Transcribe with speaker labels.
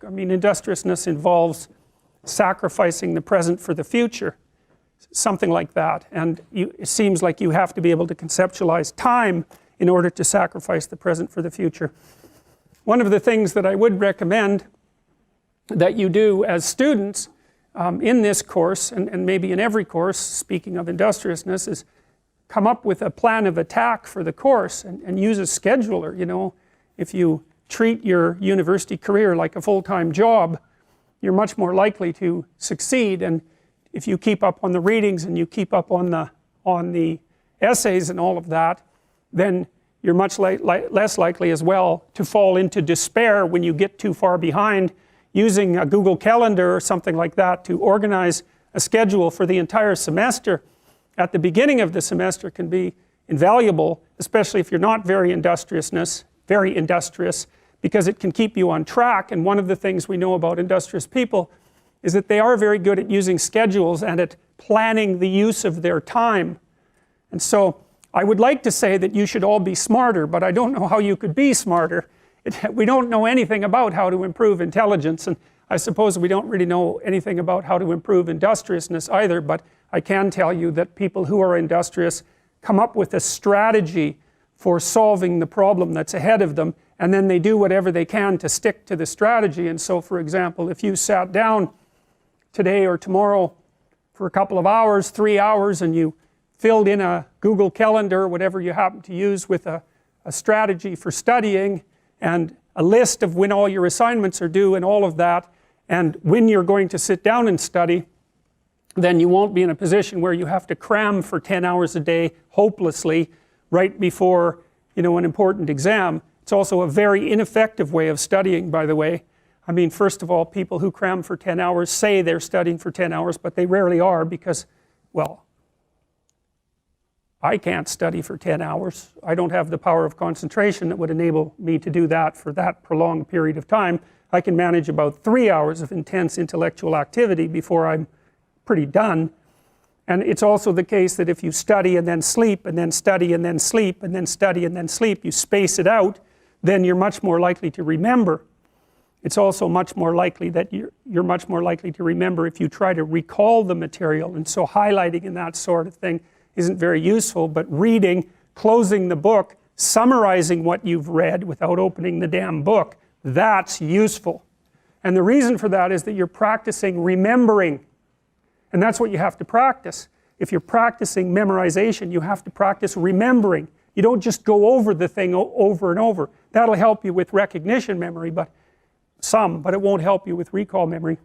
Speaker 1: I mean, industriousness involves sacrificing the present for the future, something like that. And it seems like you have to be able to conceptualize time in order to sacrifice the present for the future. One of the things that I would recommend that you do as students in this course, and maybe in every course, speaking of industriousness, is come up with a plan of attack for the course and use a scheduler. You know, if you treat your university career like a full-time job, you're much more likely to succeed. And if you keep up on the readings and you keep up on the essays and all of that, then you're much less likely as well to fall into despair when you get too far behind. Using a Google Calendar or something like that to organize a schedule for the entire semester at the beginning of the semester can be invaluable, especially if you're not very industrious, because it can keep you on track. And one of the things we know about industrious people is that they are very good at using schedules and at planning the use of their time. And so I would like to say that you should all be smarter, but I don't know how you could be smarter. We don't know anything about how to improve intelligence, and I suppose we don't really know anything about how to improve industriousness either, but I can tell you that people who are industrious come up with a strategy for solving the problem that's ahead of them, and then they do whatever they can to stick to the strategy. And so, for example, if you sat down today or tomorrow for a couple of hours, 3 hours, and you filled in a Google Calendar, whatever you happen to use, with a strategy for studying, and a list of when all your assignments are due and all of that, and when you're going to sit down and study, then you won't be in a position where you have to cram for 10 hours a day hopelessly right before, you know, an important exam. It's also a very ineffective way of studying, by the way. I mean, first of all, people who cram for 10 hours say they're studying for 10 hours, but they rarely are because, well, I can't study for 10 hours. I don't have the power of concentration that would enable me to do that for that prolonged period of time. I can manage about 3 hours of intense intellectual activity before I'm pretty done. And it's also the case that if you study and then sleep and then study and then sleep and then study and then sleep, you space it out, then you're much more likely to remember. It's also much more likely that you're much more likely to remember if you try to recall the material. And so highlighting and that sort of thing isn't very useful, but reading, closing the book, summarizing what you've read without opening the damn book, that's useful. And the reason for that is that you're practicing remembering. And that's what you have to practice. If you're practicing memorization, you have to practice remembering. You don't just go over the thing over and over. That'll help you with recognition memory, but it won't help you with recall memory.